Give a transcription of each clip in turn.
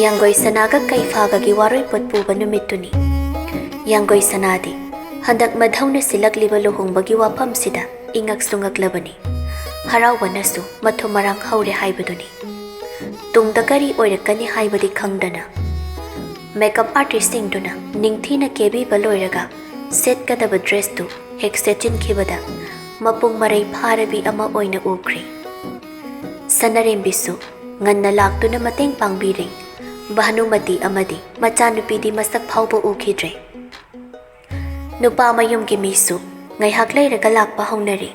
Yanggoi sanaga kaifaga gi waroi potpuba numituni. Yanggoi sanadi handak madhauna silakliba luhongbagi wafamsida ingak sungaklabani. Haraubanasu mathu marang haure haibaduni. Tungda kari oirakani haibadi khangdana. Makeup artist singduna ningthina kebi baloiraga set kadaba dress tu hek setin khibada mapung marai pharabi ama oina ukri. Sanarembisu nganna laktuna mateng pangbiri. Bhanumati amadi machanupidi masak phauba ukhidre. Nupa mayum gi misu ngaihak leiraga lakpa haunari.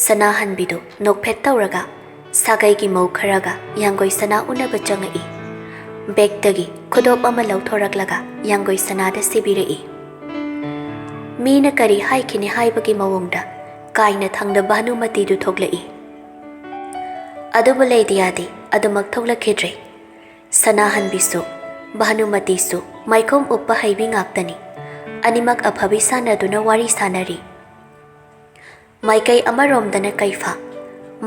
Sanahanbidu nokphet tauraga sagai gi mau kharaga yanggoi sana unaba changai. Begdagi khudop ama lauthoraklaga yanggoi sanada sibirai. Mina kari haikini haibagi mawongda kaina thangda Bhanumati du thoklai. Adubu leidiyadi adumak thoklakhidre. Sanahanbisu Bhanumatisu maikom uppa haibi ngaktani. Animak aphabi sanaduna wari sanari. Maikai amaromdana kaifa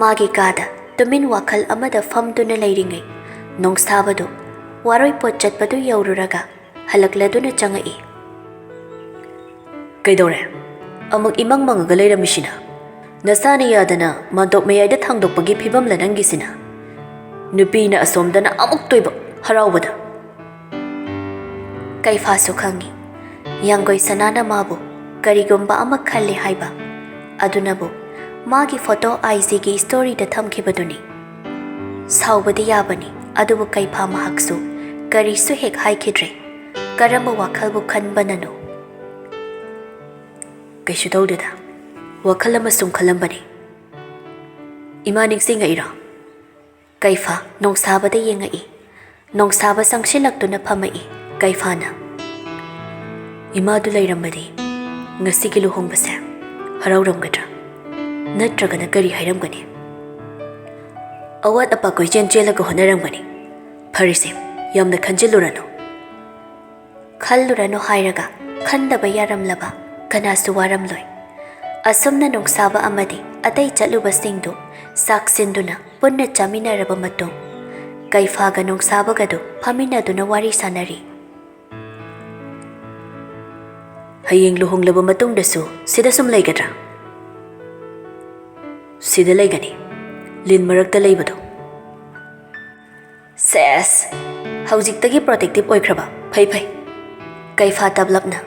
magi kada tumin wakhal amada famduna leiringai nongsabadu waroi pot chatpadu yaururaga halakladuna changai. Kaidore amuk imang mangaga leiramishina nasana yadana mantok mayayda thangdokpagi phibamla nangisina nupina asomdana amuk toiba haraubada. Kaifasu khangi yanggoi sanana mabu karigumba ama khalle haiba adunabu magi photo IG gi story da thamkhibaduni. Saubadi yabani adubu kaifa mahaksu karisu hek haikhidre karamba wakhalbu khanbananu. Kaisu tawdeda wakhal ama sum khalambani. Ima ningsinga ira Kaifa nongsabada yengai. Nongsaba sangsilaktuna phamai kaifana. Ima du leiramadi ngasigi luhongbase harauramgadra natragana kari hairamgani. Awat apa koichen chelaga honaramgani. Pharise yamna khanjilurano. Khallurano hairaga khandaba yaramlaba kanasu waramloi. Asumna nongsaba amadi atai chatluba singdu saksinduna punna chaminaraba matung kaifaga nongsabagadu phaminaduna wari sanari. Hayeng luhonglaba matungdasu sida sum leigadra. Sida leigani lin marakta leibado. Ses haujiktagi protective oikraba phai phai. Kaifa tablapna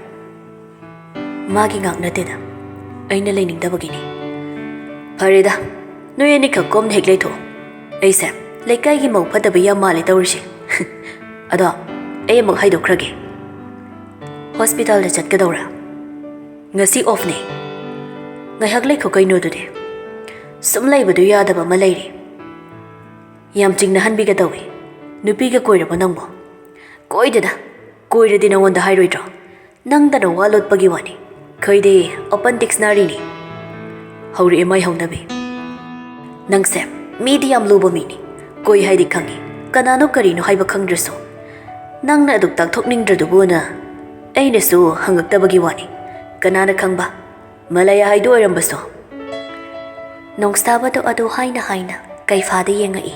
magi ngaknateda aina leiningdabagini. Farida noyani khakkom hek leitho aise leikai gi mau phadaba ya male tawrisi. Ado ay amuk haidokrage. Hospital da chatkadawra ngasi off ne ngaihak leikho kaino dude sum leibadu yadaba ma leiri. Yam chingna hanbiga dawi nupiga koiraba nangbo koideda koiradi nangonda hairoidro nangdana walot pagi wani khoide open dictionary ni hauri emai haunabi. Nangse medium luba mini koi haidi khangi kanano karino haiba khangdraso nangna aduk tak thokningdradubuna ainasu hangaktabagi wani kanana khangba malaya haidu oirambaso. Nongsabado adu haina haina kaifada yengai.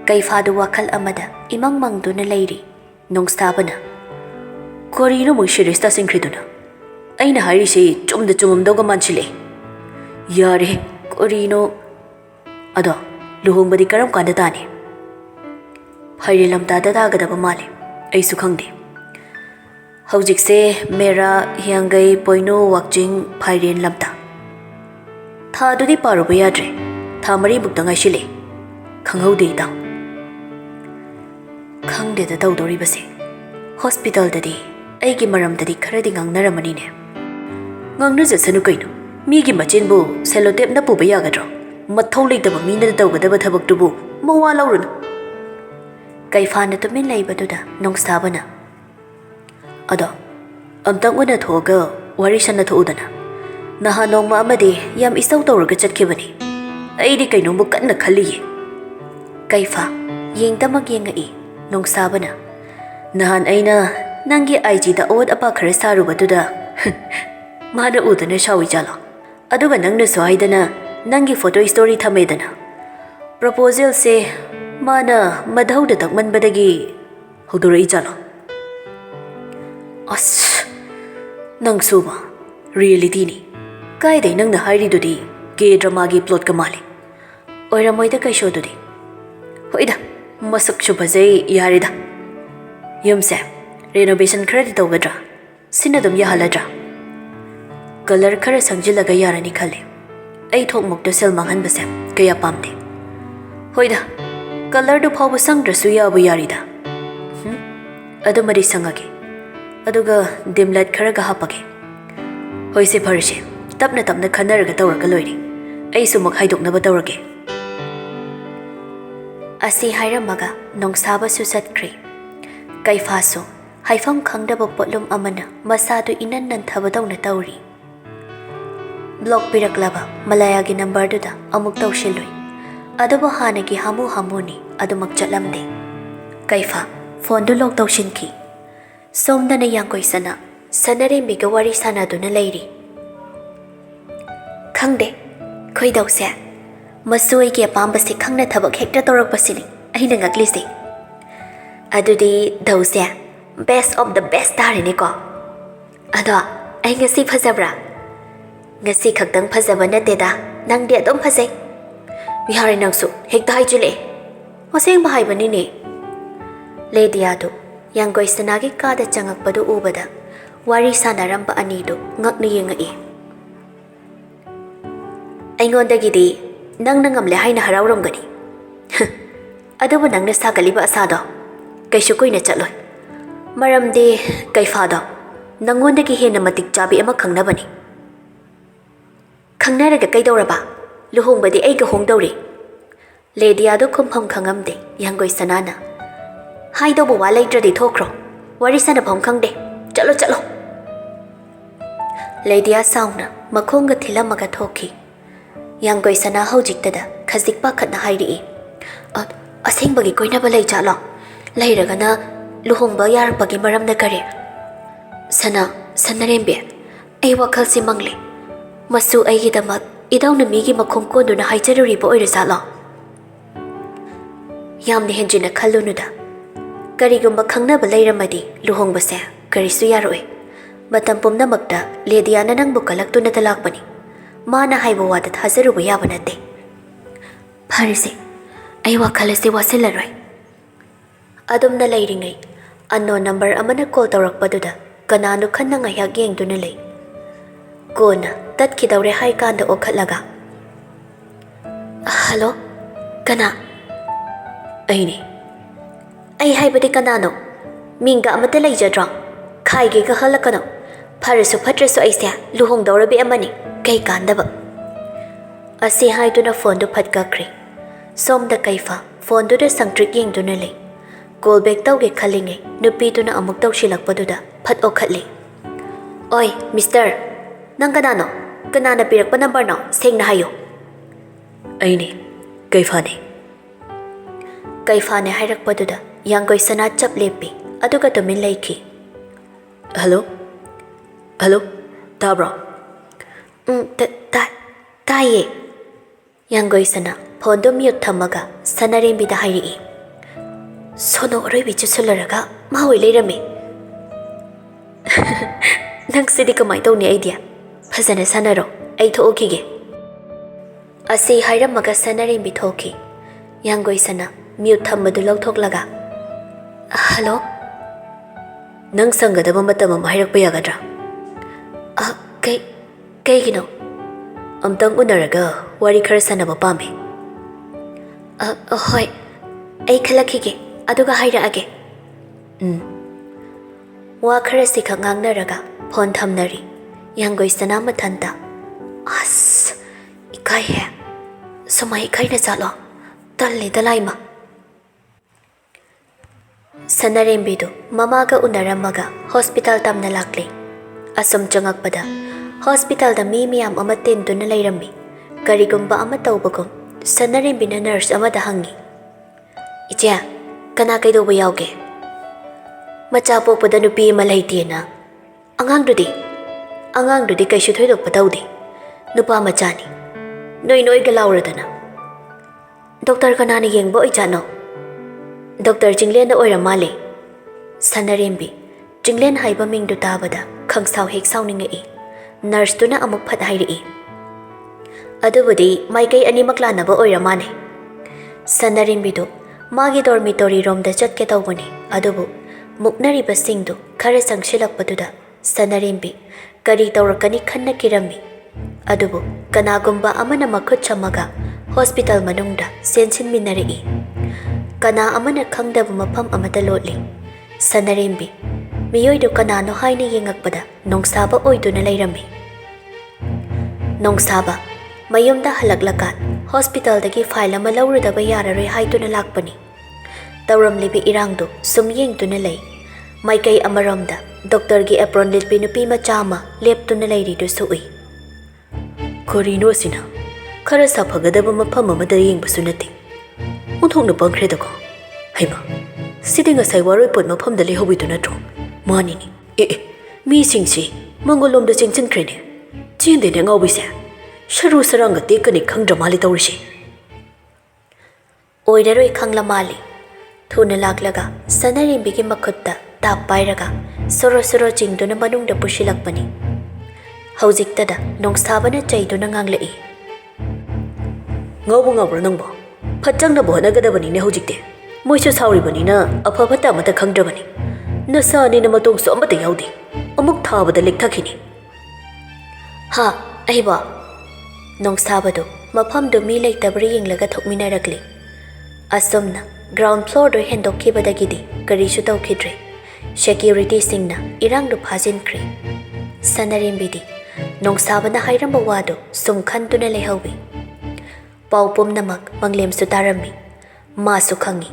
Kaifadu wakhal amada imang mangduna leiri. Nongsabana korino mo shirista singkriduna aina hairisi chumda chumamdoga manchile. Yare korino ado luhongbadi karam kanda tani. Hairi lamtada dagadaba male aisu khangde. Haujikse mera hiyangai poino wakjing phairen lamta. Tha dudi paruba yadre tha mari bukta ngaishile khanghaude ita. Khangde da tawdori base hospital dadi aigi maram dadi kharadi ngangnaramani ne. Ngangna jasanu kaino migi machenbu selotep na puba yagadro mathau leitaba mina tawgadaba thabaktubu mawa laurunu. Kaifana tumin leibaduda nongsabana Ado amtang una thoga wari sana thoudana naha nongma amadi yam isau tawraga chatkibani aidi kainongbu kanna khaliye. Kaifa yengdamak yengai nongsabana nahan aina nangi IG da awat apa khara sarubatuda mana udana shawi jala aduga nangna soaidana nangi photo story thamedana proposal se mana madhauda takmanbadagi ꯍꯧꯗꯣꯔꯛꯏ ꯖꯥꯠꯂꯣ? ꯑꯁ, ꯅꯪ ꯁꯨꯕ ꯔꯤꯌꯦꯂꯤꯇꯤꯅꯤ. ꯀꯥꯏꯗꯩ ꯅꯪꯅ ꯍꯥꯏꯔꯤꯗꯨꯗꯤ ꯀꯦ ꯗ꯭ꯔꯃꯥꯒꯤ ꯄ꯭ꯂꯣꯠꯀ ꯃꯥꯜꯂꯤ. ꯑꯣꯏꯔꯝꯃꯣꯏꯗ ꯀꯩꯁꯨ ꯑꯗꯨꯗꯤ. ꯍꯣꯏꯗ, ꯃꯁꯛꯁꯨ ꯐꯖꯩ ꯌꯥꯔꯦꯗ. ꯌꯨꯝꯁꯦ ꯔꯦꯅꯣꯚꯦꯁꯟ ꯈꯔꯗꯤ ꯇꯧꯒꯗ꯭ꯔꯥ? ꯁꯤꯅ ꯑꯗꯨꯝ ꯌꯥꯍꯜꯂꯗ꯭ꯔꯥ? ꯀꯂꯔ ꯈꯔ ꯁꯪꯖꯤꯜꯂꯒ ꯌꯥꯔꯅꯤ ꯈꯜꯂꯦ. ꯑꯩ ꯊꯣꯛꯃꯨꯛꯇ ꯁꯦꯜ ꯃꯥꯡꯍꯟꯕꯁꯦ ꯀꯌꯥ ꯄꯥꯝꯗꯦ. ꯍꯣꯏꯗ, ꯀꯂꯔꯗꯨ ꯐꯥꯎꯕ ꯁꯪꯗ꯭ꯔꯁꯨ ꯌꯥꯕꯨ ꯌꯥꯔꯤꯗ. ꯑꯗꯨꯃꯗꯤ ꯁꯪꯉꯒꯦ. ꯑꯗꯨꯒ ꯗꯤꯝ ꯂꯥꯏꯠ ꯈꯔꯒ ꯍꯥꯞꯄꯒꯦ. ꯍꯣꯏꯁꯦ ꯐꯔꯁꯦ. ꯇꯞꯅ ꯇꯞꯅ ꯈꯟꯅꯔꯒ ꯇꯧꯔꯒ ꯂꯣꯏꯔꯦ. ꯑꯩꯁꯨ ꯃꯛ ꯍꯥꯏꯗꯣꯛꯅꯕ ꯇꯧꯔꯒꯦ. ꯑꯁꯤ ꯍꯥꯏꯔꯝꯃꯒ ꯅꯣꯡꯁꯥꯕꯁꯨ ꯆꯠꯈ꯭ꯔꯦ. ꯀꯩꯐꯥꯁꯨ ꯍꯥꯏꯐꯝ ꯈꯪꯗꯕ ꯄꯣꯠꯂꯨꯝ ꯑꯃꯅ ꯃꯁꯥꯗꯨ ꯏꯅꯟ ꯅꯟꯊꯕꯗꯧꯅ ꯇꯧꯔꯤ. ꯕ꯭ꯂꯣꯛ ꯄꯤꯔꯛꯂꯕ ꯃꯂꯥꯌꯥꯒꯤ ꯅꯝꯕꯔꯗꯨꯗ ꯑꯃꯨꯛ ꯇꯧꯁꯤꯜꯂꯨꯏ. ꯑꯗꯨꯕꯨ ꯍꯥꯟꯅꯒꯤ ꯍꯥꯃꯨ ꯍꯥꯃꯨꯅꯤ ꯑꯗꯨꯃꯛ ꯆꯠꯂꯝꯗꯦ. ꯀꯩꯐꯥ ꯐꯣꯟꯗꯨ ꯂꯣꯛ ꯇꯧꯁꯤꯟꯈꯤ. ꯁꯣꯝꯗꯅ ꯌꯥꯡꯀꯣꯏꯁꯅ ꯁꯅꯔꯦꯝꯕꯤꯒ ꯋꯥꯔꯤ ꯁꯥꯟꯅꯗꯨꯅ ꯂꯩꯔꯤ. ꯈꯪꯗꯦ, ꯈꯣꯏꯗꯧꯁꯦ ꯃꯁꯨ ꯑꯩꯒꯤ ꯑꯄꯥꯝꯕꯁꯤ ꯈꯪꯅ ꯊꯕꯛ ꯍꯦꯛꯇ ꯇꯧꯔꯛꯄꯁꯤꯅꯤ ꯑꯩꯅ ꯉꯛꯂꯤꯁꯦ. ꯑꯗꯨꯗꯤ ꯙꯧꯁꯦ ꯕꯦꯁ ꯑꯣꯐ ꯗ ꯕꯦꯁ ꯇꯥꯔꯦꯅꯦꯀꯣ. ꯑꯗꯣ ꯑꯩ ꯉꯁꯤ ꯐꯖꯕ꯭ꯔꯥ? ꯉꯁꯤ ꯈꯛꯇꯪ ꯐꯖꯕ ꯅꯠꯇꯦꯗ, ꯅꯪꯗꯤ ꯑꯗꯨꯝ ꯐꯖꯩ. ꯌꯥꯔꯦ ꯅꯪꯁꯨ ꯍꯦꯛꯇ ꯍꯥꯏꯖꯤꯜꯂꯛꯑꯦ. ꯑꯁꯦꯡꯕ ꯍꯥꯏꯕꯅꯤꯅꯦ. ꯂꯦꯗꯤꯌꯥꯗꯨ ꯌꯥꯡꯒꯣꯏꯁꯅꯥꯒꯤ ꯀꯥꯗ ꯆꯪꯉꯛꯄꯗꯨ ꯎꯕꯗ ꯋꯥꯔꯤ ꯁꯥꯟꯅꯔꯝꯕ ꯑꯅꯤꯗꯨ ꯉꯛꯅ ꯌꯦꯡꯉꯛꯏ. ꯑꯩꯉꯣꯟꯗꯒꯤꯗꯤ ꯅꯪꯅ ꯉꯝꯂꯦ ꯍꯥꯏꯅ ꯍꯔꯥꯎꯔꯝꯒꯅꯤ. ꯑꯗꯨꯕꯨ ꯅꯪꯅ ꯁꯥꯒꯠꯂꯤꯕ ꯑꯁꯥꯗꯣ ꯀꯩꯁꯨ ꯀꯨꯏꯅ ꯆꯠꯂꯣꯏ. ꯃꯔꯝꯗꯤ ꯀꯩꯐꯥꯗꯣ ꯅꯪꯉꯣꯟꯗꯒꯤ ꯍꯦꯟꯅ ꯃꯇꯤꯛ ꯆꯥꯕꯤ ꯑꯃ ꯈꯪꯅꯕꯅꯤ. ꯈꯪꯅꯔꯒ ꯀꯩꯗꯧꯔꯕ? ꯂꯨꯍꯣꯡꯕꯗꯤ ꯑꯩꯒ ꯍꯣꯡꯗꯧꯔꯤ. ꯂꯦꯗꯤꯌꯥꯗꯨ ꯈꯨꯝꯐꯝ ꯈꯪꯉꯝꯗꯦ ꯌꯥꯡꯒꯣꯏꯁꯅꯥꯅ. ꯍꯥꯏꯗꯧꯕ ꯋꯥ ꯂꯩꯇ꯭ꯔꯗꯤ ꯊꯣꯛꯈ꯭ꯔꯣ. ꯋꯥꯔꯤ ꯁꯥꯟꯅꯐꯝ ꯈꯪꯗꯦ. ꯆꯠꯂꯣ ꯆꯠꯂꯣ. ꯂꯦꯗꯤꯌꯥ ꯁꯥꯎꯅ ꯃꯈꯣꯡꯒ ꯊꯤꯜꯂꯝꯃꯒ ꯊꯣꯛꯈꯤ. ꯌꯥꯡꯒꯣꯏꯁꯅꯥ ꯍꯧꯖꯤꯛꯇꯗ ꯈꯖꯤꯛ ꯄꯥꯈꯠꯅ ꯍꯥꯏꯔꯛꯏ. ꯑꯁꯦꯡꯕꯒꯤ ꯀꯣꯏꯅꯕ ꯂꯩ ꯖꯥꯠꯂꯣ? ꯂꯩꯔꯒꯅ ꯂꯨꯍꯣꯡꯕ ꯌꯥꯔꯛꯄꯒꯤ ꯃꯔꯝꯅ ꯀꯔꯤ? ꯁꯅꯔꯦꯝꯕꯤ, ꯑꯩ ꯋꯥꯈꯜꯁꯤ ꯃꯪꯂꯦ. ꯃꯁꯨ ꯑꯩꯒꯤꯗꯃꯛ ꯏꯗꯧꯅ ꯃꯤꯒꯤ ꯃꯈꯣꯡ ꯀꯣꯟꯗꯨꯅ ꯍꯥꯏꯖꯔꯨꯔꯤꯕ ꯑꯣꯏꯔꯖꯥꯠꯂꯣ? ꯌꯥꯝꯅ ꯍꯦꯟꯖꯤꯟꯅ ꯈꯜꯂꯨꯅꯨꯗ. ꯀꯔꯤꯒꯨꯝꯕ ꯈꯪꯅꯕ ꯂꯩꯔꯝꯃꯗꯤ ꯂꯨꯍꯣꯡꯕꯁꯦ ꯀꯔꯤꯁꯨ ꯌꯥꯔꯣꯏ. ꯃꯇꯝ ꯄꯨꯝꯅꯃꯛꯇ ꯂꯦꯗꯤꯌꯥꯅ ꯅꯪꯕꯨ ꯀꯜꯂꯛꯇꯨꯅꯇ ꯂꯥꯛꯄꯅꯤ. ꯃꯥꯅ ꯍꯥꯏꯕ ꯋꯥꯗ ꯊꯥꯖꯔꯨꯕ ꯌꯥꯕ ꯅꯠꯇꯦ. ꯐꯔꯁꯦ, ꯑꯩ ꯋꯥꯈꯜ ꯑꯁꯤ ꯋꯥꯁꯤꯜꯂꯔꯣꯏ. ꯑꯗꯨꯝꯅ ꯂꯩꯔꯤꯉꯩ ꯑꯟꯅꯣꯟ ꯅꯝꯕꯔ ꯑꯃꯅ ꯀꯣꯜ ꯇꯧꯔꯛꯄꯗꯨꯗ ꯀꯅꯥꯅꯣ ꯈꯟꯅ ꯉꯥꯏꯍꯥꯛ ꯌꯦꯡꯗꯨꯅ ꯂꯩ. ꯀꯣꯟꯅ ꯇꯠꯈꯤꯗꯧꯔꯦ ꯍꯥꯏꯀꯥꯟꯗ ꯑꯣꯈꯠꯂꯒ, ꯍꯜꯂꯣ, ꯀꯅꯥ? ꯑꯩꯅꯤ. ꯑꯩ ꯍꯥꯏꯕꯗꯤ ꯀꯅꯥꯅꯣ? ꯃꯤꯡꯒ ꯑꯃꯠꯇ ꯂꯩꯖꯗ꯭ꯔꯣ? ꯈꯥꯏꯒꯦꯒ ꯍꯜꯂꯛꯀꯅꯣ. ꯐꯔꯁꯨ ꯐꯠꯇ꯭ꯔꯁꯨ ꯑꯩꯁꯦ ꯂꯨꯍꯣꯡꯗꯧꯔꯕꯤ ꯑꯃꯅꯤ. ꯀꯩ ꯀꯥꯟꯗꯕ? ꯑꯁꯤ ꯍꯥꯏꯗꯨꯅ ꯐꯣꯟꯗꯨ ꯐꯠ ꯀꯛꯈ꯭ꯔꯦ. ꯁꯣꯝꯗ ꯀꯩꯐꯥ ꯐꯣꯟꯗꯨꯗ ꯁꯪꯇ꯭ꯔꯤꯛ ꯌꯦꯡꯗꯨꯅ ꯂꯩ. ꯀꯣꯜ ꯕꯦꯛ ꯇꯧꯒꯦ ꯈꯜꯂꯤꯉꯩ ꯅꯨꯄꯤꯗꯨꯅ ꯑꯃꯨꯛ ꯇꯧꯁꯤꯜꯂꯛꯄꯗꯨꯗ ꯐꯠ ꯑꯣꯈꯠꯂꯤ. ꯑꯣꯏ ꯃꯤꯁꯇꯔ, ꯅꯪ ꯀꯅꯥꯅꯣ? ꯀꯅꯥꯅ ꯄꯤꯔꯛꯄ ꯅꯝꯕꯔꯅꯣ? ꯁꯦꯡꯅ ꯍꯥꯏꯌꯨ. ꯑꯩꯅꯤ, ꯀꯩꯐꯥꯅꯤ. ꯀꯩꯐꯥꯅꯦ ꯍꯥꯏꯔꯛꯄꯗꯨꯗ ꯌꯥꯡꯒꯣꯏꯁꯅꯥ ꯆꯞ ꯂꯦꯞꯄꯤ. ꯑꯗꯨꯒ ꯇꯨꯃꯤꯟ ꯂꯩꯈꯤ. ꯍꯜꯂꯣ? ꯍꯜꯂꯣ? ꯇꯥꯕ꯭ꯔꯣ? ꯇꯥꯏꯌꯦ. ꯌꯥꯡꯒꯣꯏꯁꯅꯥ ꯐꯣꯟꯗꯨ ꯃ꯭ꯌꯨꯠ ꯊꯝꯃꯒ ꯁꯅꯔꯦꯝꯕꯤꯗ ꯍꯥꯏꯔꯛꯏ. ꯁꯣꯅꯣ ꯑꯔꯣꯏꯕꯤ ꯆꯨꯁꯜꯂꯔꯒ ꯃꯥꯑꯣꯏ ꯂꯩꯔꯝꯃꯤ. ꯅꯪꯁꯤꯗꯤ ꯀꯃꯥꯏ ꯇꯧꯅꯤ ꯑꯩꯗꯤ? ꯐꯖꯅ ꯁꯥꯟꯅꯔꯣ, ꯑꯩ ꯊꯣꯛꯎꯈꯤꯒꯦ. ꯑꯁꯤ ꯍꯥꯏꯔꯝꯃꯒ ꯁꯅꯔꯦꯝꯕꯤ ꯊꯣꯛꯈꯤ. ꯌꯥꯡꯒꯣꯏꯁꯅꯥ ꯃ꯭ꯌꯨꯠ ꯊꯝꯕꯗꯨ ꯂꯧꯊꯣꯛꯂꯒ, ꯍꯜꯂꯣ? ꯅꯪ ꯁꯪꯒꯗꯕ ꯃꯇꯝ ꯑꯃ ꯍꯥꯏꯔꯛꯄ ꯌꯥꯒꯗ꯭ꯔꯥ? ꯀꯩꯒꯤꯅꯣ? ꯑꯝꯇꯪ ꯎꯅꯔꯒ ꯋꯥꯔꯤ ꯈꯔ ꯁꯥꯟꯅꯕ ꯄꯥꯝꯃꯦ. ꯍꯣꯏ, ꯑꯩ ꯈꯜꯂꯛꯈꯤꯒꯦ ꯑꯗꯨꯒ ꯍꯥꯏꯔꯛꯑꯒꯦ. ꯋꯥ ꯈꯔꯁꯤꯈꯛ ꯉꯥꯡꯅꯔꯒ ꯐꯣꯟ ꯊꯝꯅꯔꯤ. ꯌꯥꯡꯒꯣꯏꯁꯅꯥ ꯃꯊꯟꯇ, ꯑꯁ ꯏꯀꯥꯏꯍꯦ. ꯁꯨꯃꯥꯏ ꯏꯀꯥꯏꯅ ꯆꯠꯂꯣ? ꯇꯜꯂꯤꯗ ꯂꯥꯏꯃ. ꯁꯅꯔꯦꯝꯕꯤꯗꯨ ꯃꯃꯥꯒ ꯎꯅꯔꯝꯃꯒ ꯍꯣꯁꯄꯤꯇꯥꯜ ꯇꯝꯅ ꯂꯥꯛꯂꯤ. ꯑꯁꯨꯝ ꯆꯪꯉꯛꯄꯗ ꯍꯣꯁꯄꯤꯇꯥꯜꯗ ꯃꯤ ꯃꯌꯥꯝ ꯑꯃ ꯇꯤꯟꯗꯨꯅ ꯂꯩꯔꯝꯃꯤ. ꯀꯔꯤꯒꯨꯝꯕ ꯑꯃ ꯇꯧꯕꯒꯨꯝ ꯁꯅꯔꯦꯝꯕꯤꯅ ꯅꯔꯁ ꯑꯃꯗ ꯍꯪꯉꯤ. ꯏꯆꯦ, ꯀꯅꯥ ꯀꯩꯗꯧꯕ ꯌꯥꯎꯒꯦ? ꯃꯆꯥ ꯄꯣꯛꯄꯗ ꯅꯨꯄꯤ ꯑꯃ ꯂꯩꯇꯦꯅ. ꯑꯉꯥꯡꯗꯨꯗꯤ ꯀꯩꯁꯨ ꯊꯣꯏꯗꯣꯛꯄ ꯇꯧꯗꯦ. ꯅꯨꯄꯥ ꯃꯆꯥꯅꯤ. ꯅꯣꯏꯒ ꯂꯥꯎꯔꯗꯅ. ꯗꯣꯛꯇꯔ ꯀꯅꯥꯅ ꯌꯦꯡꯕ ꯑꯣꯏꯖꯥꯠꯅꯣ? ꯗꯣꯛꯇꯔ ꯆꯤꯡꯂꯦꯟꯗ ꯑꯣꯏꯔ ꯃꯥꯜꯂꯦ. Sanarembi, Jinglen haiba mingdu tabada, Kangsau hek sauningai. Nurse tuna amuk phat hairi. Adubudi, maikai animaklanaba oiramane. Sanarembi do, magi dormitory rom da chat ke tawbani. Adubu, muknari basingdu, kare sangshilakpaduda. Sanarembi, kari tawrakani khanna kirami. Adubu, kanagumba amana makhut chamaga, hospital manungda, sensin minari. Kana amana khangdaba mafam amada lotli. Sanarembi, miyoidu kanano haini yengakpada, nongsaba oiduna lairami. Nongsaba, mayumda halaklakan, hospital dagi file ama laurudaba yararoi haiduna lakpani. Tawramlibi irangdu, sumyengduna lay. Maikai amaromda, doctor gi apron litpi nupi machama, leptuna layridu sui. Korino sina, kara sapagadaba mafam amada yengbasu nati. Unthongna pangkhredako. Haima, sitting asai waroi pot mafam da lehobidu natro. Mani ni, mi singsi, mangolom da singsin krene. Chinde ne ngawbise. Sharu saranga tekani khangdra mali tawrishi. Oidaroi khangla mali. Thuna laklaga, Sanarembi gi makhutta tap pairaga, soro soro chingduna manungda pushilakpani. Haujiktada nongsabana chaiduna nganglai. Ngawbu ngawbra nangbo. Phatchangna bohnagadabani ne haujikte. Moisu sauribani na afabata amata khangdrabani. Nasa ni na matong so amata yaudi. Amuk thabada lekthakini. Ha, aiba. Nongsabado mafamdo mi leitabri yenglaga thokminarakli. Asomna ground floor do hendokkibadagidi karisu tawkhidre. Security singna irangdu phajinkri. Sanarembidi nongsabana hairamba wado sumkhantuna lehawi. Paupum namak manglem sutarami. Masu khangi.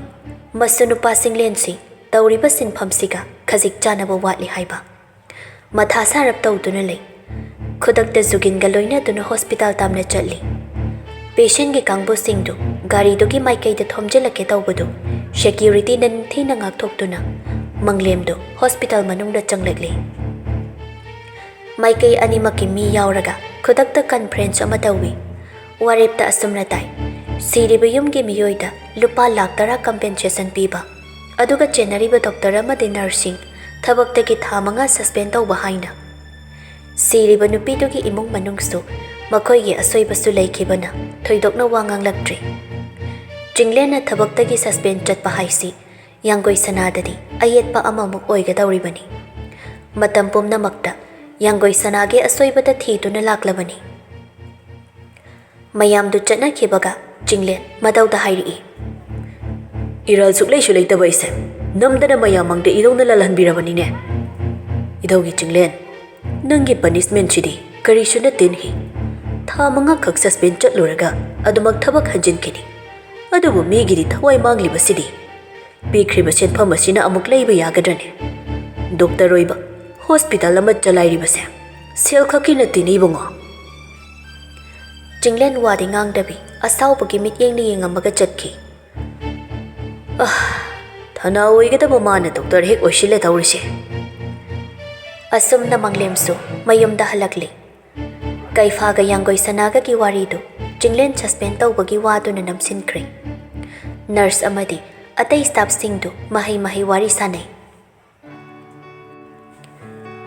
Masu nupa singlensi tawriba sinphamsiga khajik chanaba watli haiba. Matha sarap tawduna lay. Khudakta zuginga loinaduna hospital tamna chatli. Patient gi kangbu singdu gari dogi maikai da thomjelake tawbadu security nan thina ngakthokduna manglemdu hospital manungda changlakli. Maikai animaki mi yauraga khudakta conference ama tawi. Warepta asumna tai. Siriba yumgi miyoida lupa lakh 10 compensation piba. Aduga chenariba doctor amadi nursing thabaktagi tha 5 suspend tawba haina. Siriba nupidugi imung manungsu makoigi asoibasu laikibana thoidokna wanganglaktre. Jinglena thabaktagi suspend chatpa haisi yanggoi sanadadi ayetpa amamuk oigadawribani. Matam pumnamakta yanggoi sanage asoibata thiduna laklabani. Mayamdu chatnakibaga Jinglen madawda hairi. Iral suklaisu leitaba ise namdana mayamangda idawna lalhanbirabani ne. Idawgi Jinglen, Nanggi punishment chidi karisu natinhi. Tha 5 khak suspend chatluraga adumak thabak hanjinkini. Adubu migidi thawai mangliba sidi. Pikriba senpham asina amuk leiba yagadrane. Doctor roiba hospital ama chalairiba se. Sel khaki natini bungo. Jinglen wadi ngangdabi asawbagi mityengni yengamaga chatki. Thana oigadaba mana doctor hek oishile tawrise. Asumna manglemsu mayumda halakli. Kaifaga yanggoi sanaga ki waridu Jinglen suspend tawbagi waduna namsinkre. Nurse amadi atay staff singdu mahay wari sanay.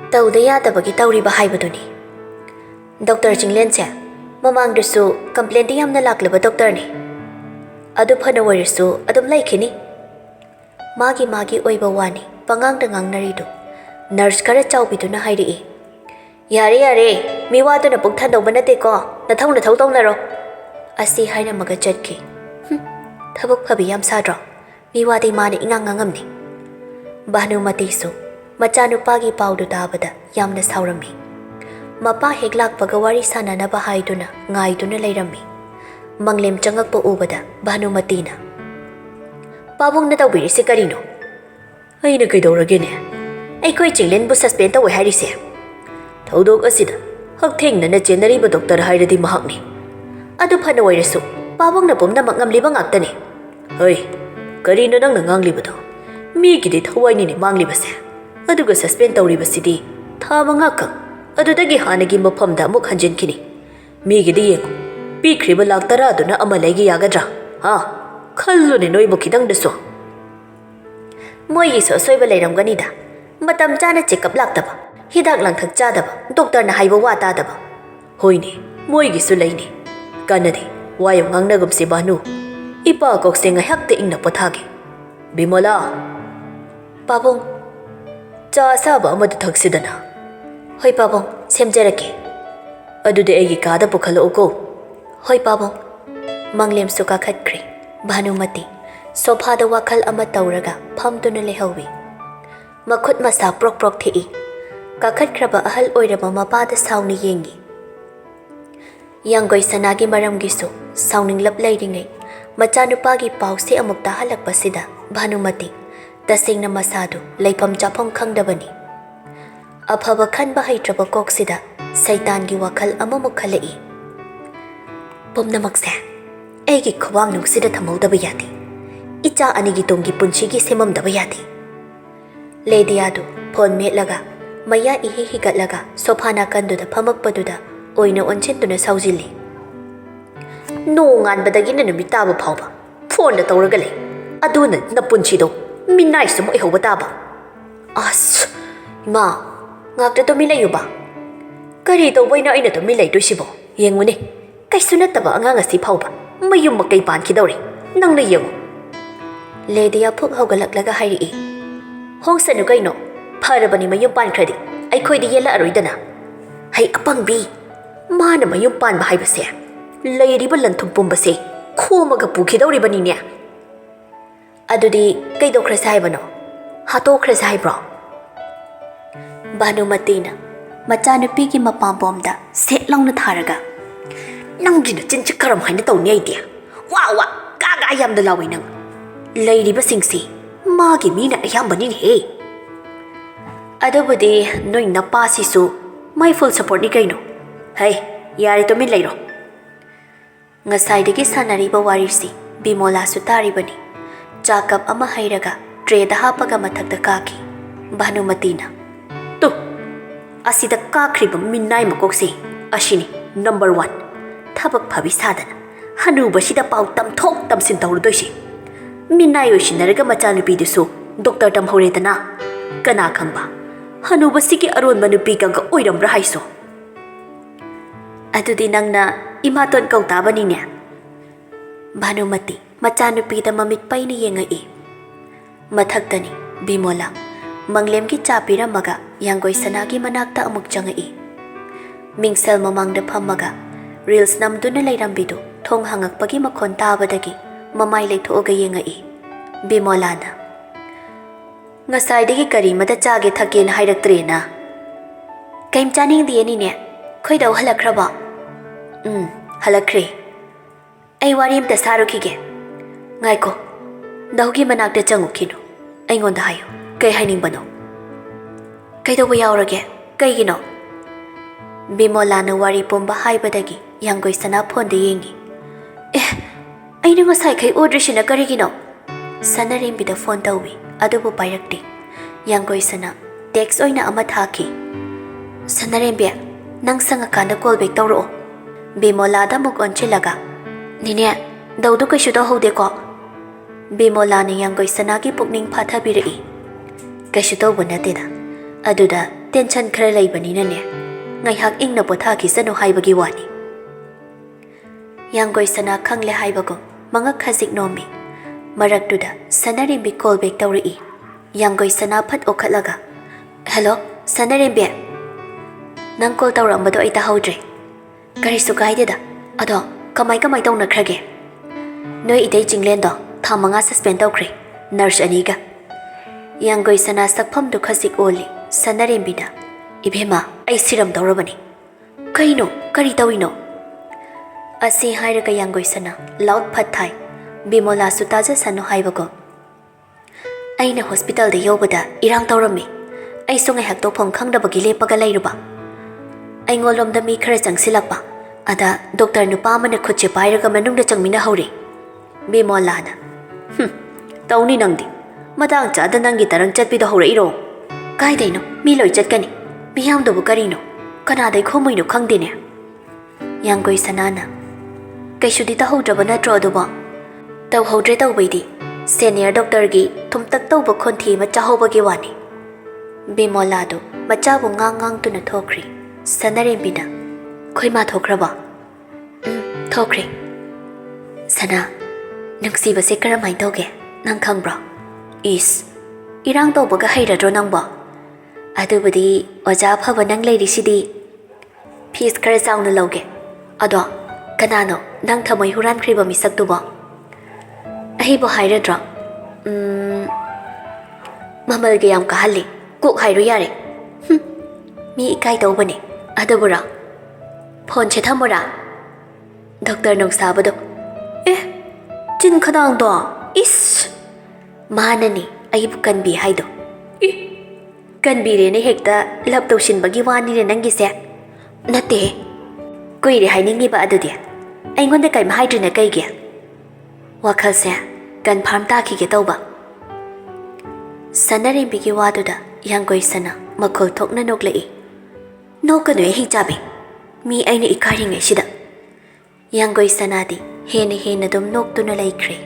Tawda yadabagi tawriba haibaduni. Dr. Jinglen se mamangdusu complaint yamna laklaba doctor ni. Adu phana warisu adum laikini. Magi oiba wani pangangda ngangnaridu. Nurse kara chawbiduna hairi. Yare mi waduna pugthan dawba nate ko nathau tawnaro. Asi haina maga chatki. Thabuk phabi yam sadro. Mi wadi mani ingangamni. Bhanumati su machanupagi paudu tabada yamna saurami. Mapa heglakpaga wari sananaba haiduna ngaiduna lairami. Manglem changakpa ubada Bhanumatina. Pabong na tawbirisi karino. Ay nagkaidawragine. Ay ko'y Jinglen bu suspend tawi harise. Tawdog asida hagthengna na chenariba doctor hairadi mahakni. Adu phanawairasu pabong na pumna mangamliba ngaktani. Hoy, karino nang nanganglibado. Migidi thawai ni manglibase. Aduga suspend tawribasidi tha 5 khak adudagi hanagi mafamda amuk hanjinkini. Migidi yengu pikriba lakh 10 aduna ama laigi yagadra. Ha, khallu ne noibu khidang daso. Moigisu asoiba leiramganida. Matam chana checkup laktaba. Hidak langthak chadaba. Doctor na haiba wa tadaba. Hoine, moigisu leini. Kanade, wayo ngangnagum si Banu. Ipa kokse ngahak te ingna pothage. Bimola. Pabong. Cha asaba amadu thaksidana. Hoi Pabong, semjarake. Adude aigi kada pukhalauko. Hoi Pabong. Manglem suka khatkre. Bhanumati. Sophada wakhal ama tauraga phamduna lehawi. Makhut masa prok prok thei. Kakhatkraba ahal oiraba mapada sauni yengi. Yanggoi sanagi maramgisu sauninglap leiringai. Machanupagi pause amukta halakpasida Bhanumati. Tasingna masadu leipam chapam khangdabani. Afaba khanba haitraba koksida saitangi wakhal amamuk khalai. Pumnamakse. Aigi khawang nungsida thamodaba yadi. Icha anigi tongi punchigi semamdaba yadi. Lady adu phone metlaga maya ihi higatlaga sophana kanduda phamakpaduda oina onchintuna saujili. Nongan badagi na numitaba phawba phone da tawraga le. Aduna napunchido minai sumo ihoba taba. As ma ngakta to milayuba. Kari tawbaina aina to milay doisibo. Yengune kaisu nattaba angang asi phawba. Mayum makai pankidawri nangna yengu. Lady phuk hawgalaklaga hairi. Hongsanu kaino pharabani mayum pankradi aikhoidi yela aroidana. Hai apangbi mana mayum panba haibase leiriba lanthum pumbase khomaga pukhidawribani ne. Adudi kaidokhrasa haibano hatokhrasa haibro. Bhanumatina machanupigi mapampomda setlongna tharaga. Nangina chinchikaram haina tawni idea. Wa kaga yamda lawi nang. Leiriba singsi magi mina ayambani ne. Adubudi noi napasi su my full support ni kaino. Hey, yari to min leiro. Ngasaidagi sanariba warisi Bimola su taribani. Chakap ama hairaga treda hapaga mathakda kaki. Bhanumatina. Tu asida kakriba minnai makokse ashini number 1. Thabak phabi sadana. Hanuba sida pau tamthok tamsin tawrudoisi. Minnai oisinaraga machanupidusu doctor tamhauredana. Kana khangba. Hanuba sigi aronba nupi kanga oirambra haiso. Adudi nangna imaton kautabani ne. Bhanumati machanupida mamit paini yengai. Mathaktani Bimola manglemgi chapiramaga yanggoi sanagi manakta amuk changai. Mingsel mamangda phammaga reels namduna leirambidu thong hangakpagi makhon tabadagi mamai leithoga yengai. Bimolana Ngasaidagi karimada chage thaken hairaktreena. Kaim chaning diani ne khoidau halakraba. Halakre. Ai warim ta sarukige. Ngaiko. Daugi manakta changukino. Aingonda hayo. Kai hainingbano. Kaido yaurage. Kaigino. Bimolana wari pomba haibadagi yanggoi sana phonda yengi. Aina ngasai kai odrishina karigino. Sanarimbida phone tawi adubu pairakti. Yanggoi sana text oina ama thaki. Sanarimbe nang sangakanda call back tawro. Bimolada muk onchilaga. Nine daudu kaisu haude ko. Bimolana yanggoi sanagi pukning phathabirai. Kaisu tawbana teda. Aduda tension khara leibanina ne. Ngaihak ingna pothaki sanu haibagi wani. Yanggoi sana khangle haibago mangak khajik nomi. Maraktuda sanarimbi call back tawrai. Yanggoi sana phat okhatlaga. Hello, sanarimbi. Nang call tawrambado ai tahaudre. Karisu kaideda. Ado kamai tawnakrage. Noi idai jinglendo thamanga suspend tawkre. Nurse aniga. Yanggoi sana sakphamdu khajik oli. Sanarimbida. Ibema ai siram tawrabani. Kaino kari tawino. Asi hairaga yanggoi sana loud phat thai. Bimola sutaja sanu haibago. Aina hospital de yobada irang tawrami. Ai songai hakto phom khangdabagi lepaga leiruba. Ai ngolomda mi khara changsilakpa. Ada doctor nupa amana khutche pairaga manungda changmina hauri. Bimolana. Tawni nangdi. Matang chada nangi tarang chatpida haurairo. Kaidaino mi loi chatkani. Miyamdobu karino. Kanadai khomoino khangdine. Yanggoi sanana. Kaisudi tahaudraba natro aduba. Tawhaudre tawbaidi. Senior doctor-gi thumtak tawba khonthi ma chahobagi wani. Bimoladu machabu ngang tuna thokri. Sanarembina khoi ma thokraba. Thokri. Sana nungsiba se karamai tawge nang khangbra. Is irang tawbaga hairadro nangba. Adubudi oja phaba nang leirisidi. Fees khara chauna lawge. Ado kanano nang thamai huran khriba misak tuba. Ahibo hairadra. Mamal ge yam kahali. Kuk hairu yare. Mi ikai tawbane. Adabura. Phone che thamura. Doctor nong sabado. Chin khadang do. Is. Manani aibu kanbi haido. Kanbi re ne hekta lap tawshin bagi wani re nangi se. Nate. Koi re hainingi ba adudi. Aingonda kai mahaidri na kai ge. Wakhal se confirm ta ki ge tawba. Sanarimbi gi waduda yanggoi sana makol thokna noklei. Nokanu hijabi. Mi aina ikari ngai sida. Yanggoi sanadi hena dum noktuna laikre.